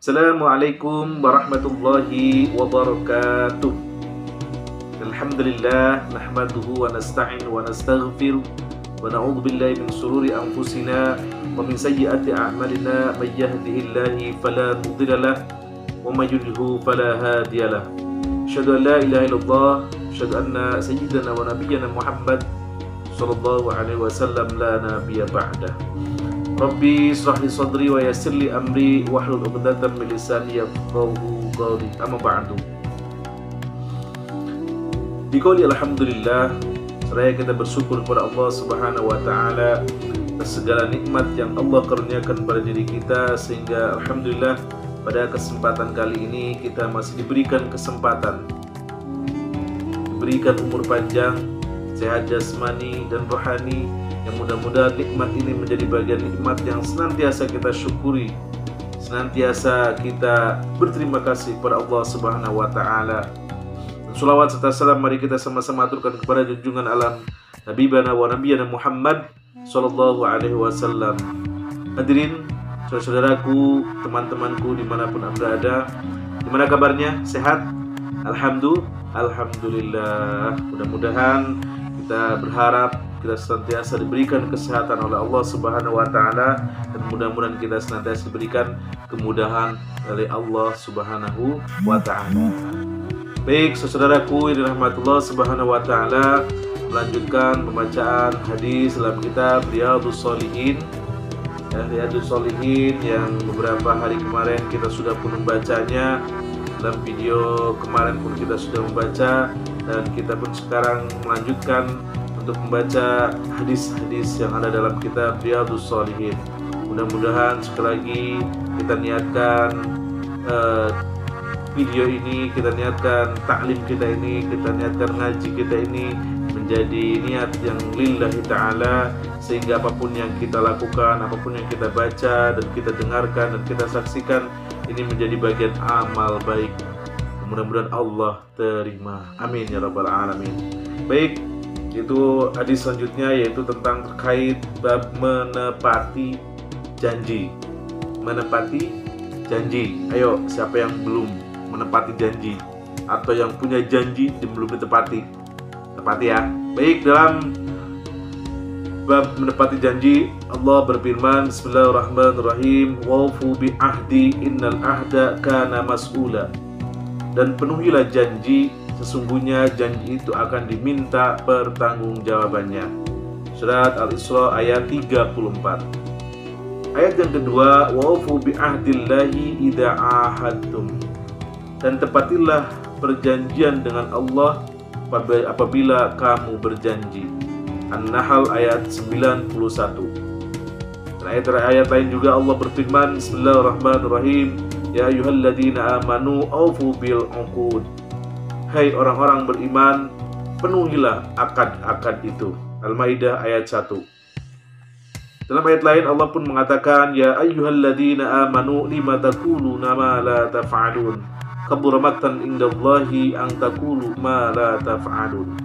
Assalamualaikum warahmatullahi wabarakatuh. Alhamdulillah nahmaduhu wa nasta'in wa nastaghfir wa na'udzu billahi min shururi anfusina wa min sayyiati a'malina may yahdihillahu fala mudilla lahu wa may yudlilhu fala hadiya lahu. Asyhadu an la ilaha illallah, asyhadu anna sayyidana wa nabiyyana Muhammad sallallahu alaihi wasallam la nabiyya ba'dah. Rabbi israh li sadri wa yassir li amri wahlul 'uqdatam min lisani yafqahu qawli. Amma ba'du. Biqauli alhamdulillah, seraya kita bersyukur kepada Allah Subhanahu wa taala atas segala nikmat yang Allah karuniakan pada diri kita, sehingga alhamdulillah pada kesempatan kali ini kita masih diberikan kesempatan, diberikan umur panjang, sehat jasmani dan rohani, yang mudah-mudahan nikmat ini menjadi bagian nikmat yang senantiasa kita syukuri, senantiasa kita berterima kasih kepada Allah Subhanahu wa taala. Salawat serta salam mari kita sama-sama aturkan kepada junjungan alam Nabi bana wa nabiyana Muhammad sallallahu alaihi wasallam. Hadirin, saudaraku, teman-temanku dimanapun Anda berada, gimana kabarnya? Sehat? Alhamdulillah. Mudah-mudahan kita berharap kita senantiasa diberikan kesehatan oleh Allah Subhanahu wa taala, dan mudah-mudahan kita senantiasa diberikan kemudahan oleh Allah Subhanahu wa taala. Baik, saudaraku yang dirahmati Allah Subhanahu wa taala, melanjutkan pembacaan hadis dalam kitab Riyadhus Shalihin. Riyadhus Shalihin yang beberapa hari kemarin kita sudah pun membacanya. Dalam video kemarin pun kita sudah membaca, dan kita pun sekarang melanjutkan untuk membaca hadis-hadis yang ada dalam kitab Riyadhus Shalihin. Mudah-mudahan sekali lagi kita niatkan video ini, kita niatkan taklim kita ini, kita niatkan ngaji kita ini menjadi niat yang lillahi ta'ala, sehingga apapun yang kita lakukan, apapun yang kita baca dan kita dengarkan dan kita saksikan, ini menjadi bagian amal baik. Mudah-mudahan Allah terima. Amin ya rabbal alamin. Baik, itu hadis selanjutnya yaitu tentang terkait bab menepati janji. Menepati janji. Ayo, siapa yang belum menepati janji atau yang punya janji dan belum ditepati? Tepati ya. Baik, dalam bab menepati janji Allah berfirman, Bismillahirrahmanirrahim, waufu bi ahdi innal ahda kana mas'ula. Dan penuhilah janji, sesungguhnya janji itu akan diminta pertanggungjawabannya. Surat Al-Isra ayat 34. Ayat yang kedua, waufu bi ahdillahi idza ahadtum. Dan tepatilah perjanjian dengan Allah apabila kamu berjanji. An-Nahl ayat 91. Dan ayat lain juga Allah berfirman, Bismillahirrahmanirrahim, ya ayyuhalladzina amanu aufu bil uqud. Hai orang-orang beriman, penuhilah akad-akad itu. Al-Maidah ayat 1. Dalam ayat lain Allah pun mengatakan, ya ayyuhalladzina amanu lima taquluna ma la taf'alun. Kabura maqtan indallahi an taqulu ma la taf'alun.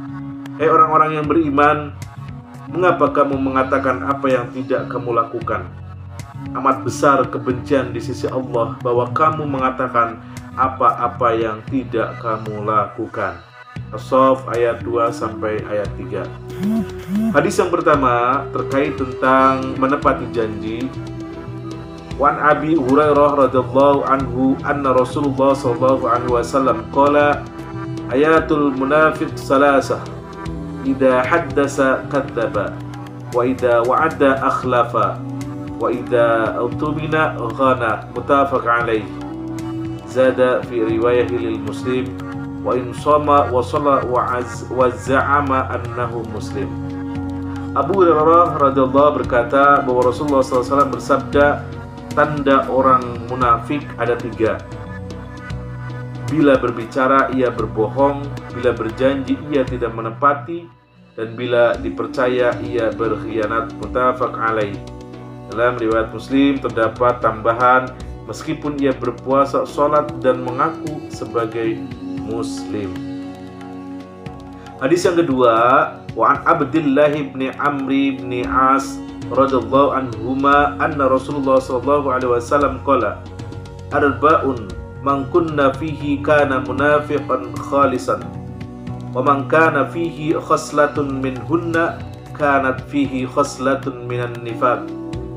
Hai orang-orang yang beriman, mengapa kamu mengatakan apa yang tidak kamu lakukan? Amat besar kebencian di sisi Allah bahwa kamu mengatakan apa-apa yang tidak kamu lakukan. As-Saff ayat 2 sampai ayat 3. Hadis yang pertama terkait tentang menepati janji. Wan Abi Hurairah radhiyallahu anhu anna Rasulullah sallallahu alaihi wasallam qala ayatul munafiq salasah idza haddasa kadzdzaba wa idza wa'ada akhlafa wa idza autumina ghana. Muttafaq alaih. Zada fi riwayah lil Muslim wa in shama wa shalla wa za'ama annahu muslim. Abu Hurairah radhiyallahu berkata bahwa Rasulullah sallallahu alaihi wasallam bersabda, tanda orang munafik ada 3. Bila berbicara ia berbohong, bila berjanji ia tidak menepati, dan bila dipercaya ia berkhianat. Muttafaq alaih. Dalam riwayat Muslim terdapat tambahan, meskipun ia berpuasa, sholat, dan mengaku sebagai muslim. Hadis yang kedua, wa an Abdullah bin Amr bin As radhiyallahu anhuma anna Rasulullah sallallahu alaihi wasallam qala arba'un man kunna fihi kana munafiqan khalisan wa man kana fihi khaslatun minhunna kanat fihi khaslatun minan nifaq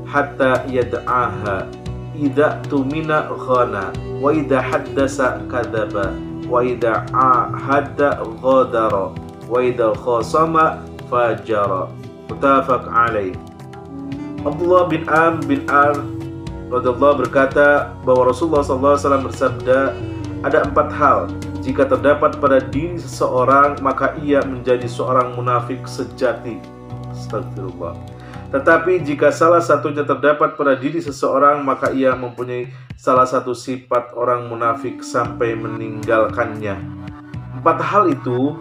hatta yad'aha idza tumina khana wa idza haddasa kadzaba wa idza ahadda ghadara wa idza khasama fajara. Muttafaq alaih. Abdullah bin Amr bin Ar radhiyallahu berkata bahwa Rasulullah SAW bersabda, ada 4 hal jika terdapat pada diri seseorang maka ia menjadi seorang munafik sejati. Astagfirullah. Tetapi jika salah satunya terdapat pada diri seseorang maka ia mempunyai salah satu sifat orang munafik sampai meninggalkannya. 4 hal itu: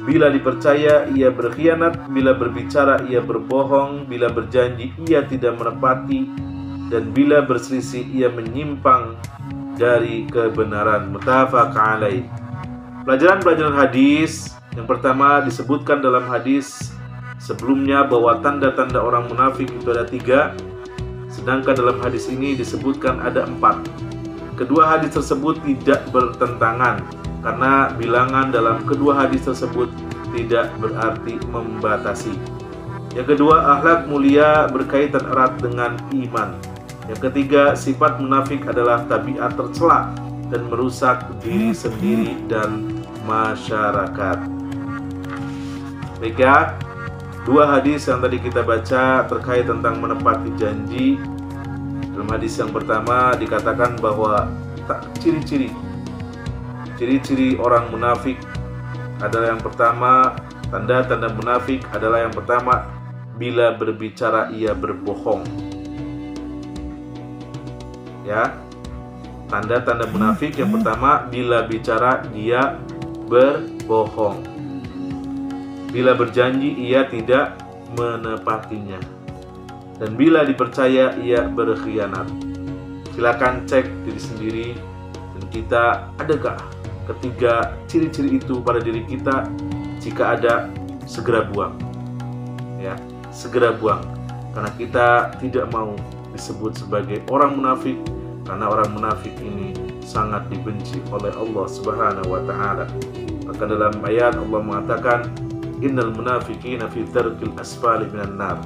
bila dipercaya ia berkhianat, bila berbicara ia berbohong, bila berjanji ia tidak menepati, dan bila berselisih ia menyimpang dari kebenaran. Muttafaq alaih. Pelajaran hadis yang pertama, disebutkan dalam hadis sebelumnya bahwa tanda-tanda orang munafik itu ada 3, sedangkan dalam hadis ini disebutkan ada 4. Kedua hadis tersebut tidak bertentangan karena bilangan dalam kedua hadis tersebut tidak berarti membatasi. Yang kedua, akhlak mulia berkaitan erat dengan iman. Yang ketiga, sifat munafik adalah tabiat tercela dan merusak diri sendiri dan masyarakat. Baik ya, 2 hadis yang tadi kita baca terkait tentang menepati janji. Dalam hadis yang pertama dikatakan bahwa ciri-ciri orang munafik adalah yang pertama, tanda-tanda munafik adalah yang pertama, bila berbicara ia berbohong. Ya, tanda-tanda munafik yang pertama, bila bicara dia berbohong. Bila berjanji ia tidak menepatinya. Dan bila dipercaya ia berkhianat. Silakan cek diri sendiri dan kita, adakah ketiga ciri-ciri itu pada diri kita? Jika ada, segera buang. Ya, segera buang. Karena kita tidak mau disebut sebagai orang munafik, karena orang munafik ini sangat dibenci oleh Allah Subhanahu wa taala. Maka dalam ayat Allah mengatakan, innal munafiqina fi dzarqil asfali minan nar.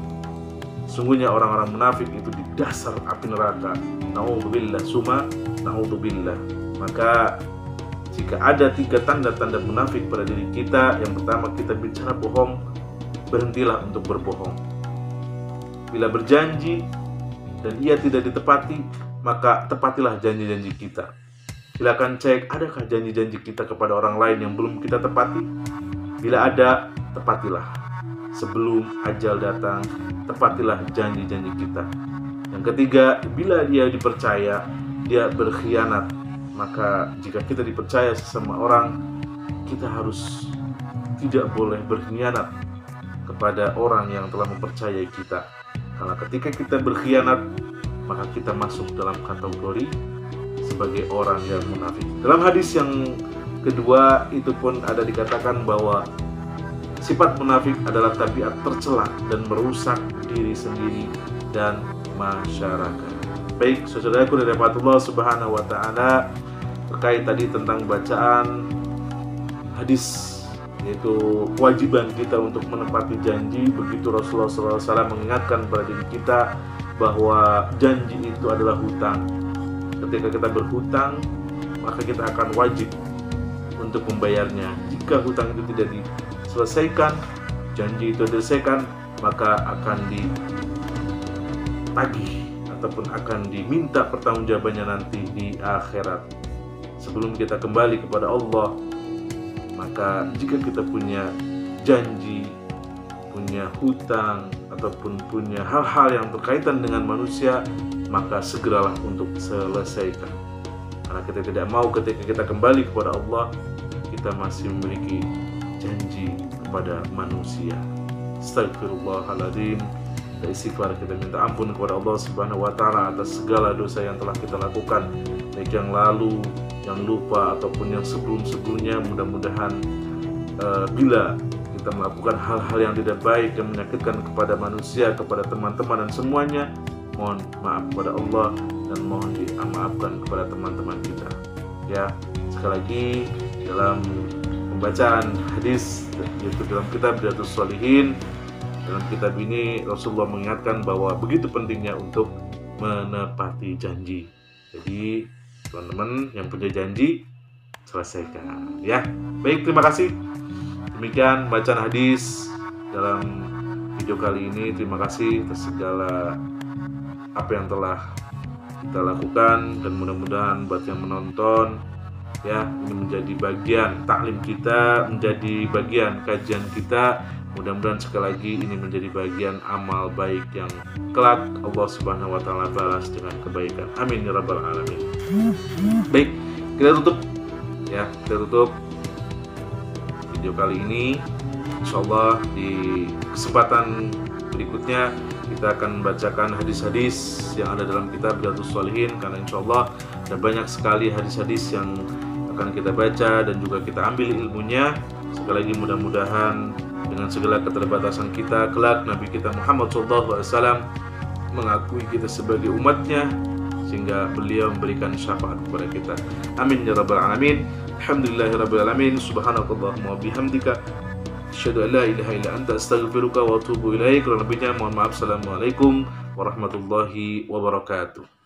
Sungguhnya orang-orang munafik itu di dasar api neraka. Na'udzubillah, summa na'udzubillah. Maka jika ada 3 tanda-tanda munafik pada diri kita, yang pertama, kita bicara bohong, berhentilah untuk berbohong. Bila berjanji dan ia tidak ditepati, maka tepatilah janji-janji kita. Silakan cek, adakah janji-janji kita kepada orang lain yang belum kita tepati? Bila ada, tepatilah. Sebelum ajal datang, tepatilah janji-janji kita. Yang ketiga, bila dia dipercaya, dia berkhianat. Maka jika kita dipercaya sesama orang, kita harus tidak boleh berkhianat kepada orang yang telah mempercayai kita. Karena ketika kita berkhianat, maka kita masuk dalam kategori sebagai orang yang munafik. Dalam hadis yang kedua itu pun ada dikatakan bahwa sifat munafik adalah tabiat tercela dan merusak diri sendiri dan masyarakat. Baik, saudaraku dari Allah Subhanahu wa taala, terkait tadi tentang bacaan hadis, yaitu kewajiban kita untuk menepati janji. Begitu Rasulullah SAW mengingatkan pada diri kita bahwa janji itu adalah hutang. Ketika kita berhutang, maka kita akan wajib untuk membayarnya. Jika hutang itu tidak diselesaikan, janji itu diselesaikan, maka akan ditagih ataupun akan diminta pertanggungjawabannya nanti di akhirat. Sebelum kita kembali kepada Allah, maka jika kita punya janji, punya hutang, ataupun punya hal-hal yang berkaitan dengan manusia, maka segeralah untuk selesaikan. Karena kita tidak mau ketika kita kembali kepada Allah, kita masih memiliki janji kepada manusia. Astagfirullahaladzim. Kita istighfar, kita minta ampun kepada Allah Subhanahu wa taala atas segala dosa yang telah kita lakukan, baik yang lalu, yang lupa, ataupun yang sebelum-sebelumnya. Mudah-mudahan bila kita melakukan hal-hal yang tidak baik, yang menyakitkan kepada manusia, kepada teman-teman dan semuanya, mohon maaf kepada Allah dan mohon dimaafkan kepada teman-teman kita. Ya, sekali lagi dalam pembacaan hadis yaitu dalam kitab Riyadhus Shalihin, dalam kitab ini Rasulullah mengingatkan bahwa begitu pentingnya untuk menepati janji. Jadi teman-teman yang punya janji selesaikan ya. Baik, terima kasih. Demikian bacaan hadis dalam video kali ini. Terima kasih atas segala apa yang telah kita lakukan, dan mudah-mudahan buat yang menonton ya, ini menjadi bagian taklim kita, menjadi bagian kajian kita. Mudah-mudahan sekali lagi ini menjadi bagian amal baik yang kelak Allah Subhanahu wa taala balas dengan kebaikan. Amin ya rabbal alamin. Baik, kita tutup ya, kita tutup video kali ini. Insyaallah di kesempatan berikutnya kita akan membacakan hadis-hadis yang ada dalam kitab Riyadhus Shalihin, karena insyaallah ada banyak sekali hadis-hadis yang akan kita baca dan juga kita ambil ilmunya. Sekali lagi mudah-mudahan dengan segala keterbatasan kita, kelak Nabi kita Muhammad SAW mengakui kita sebagai umatnya, sehingga beliau memberikan syafaat kepada kita. Amin ya rabbal alamin. Alhamdulillahirabbil alamin. Subhanakallahumma wa bihamdika asyhadu an la ilaha illa anta astaghfiruka wa atubu ilaik. Kurang lebihnya mohon maaf. Assalamualaikum warahmatullahi wabarakatuh.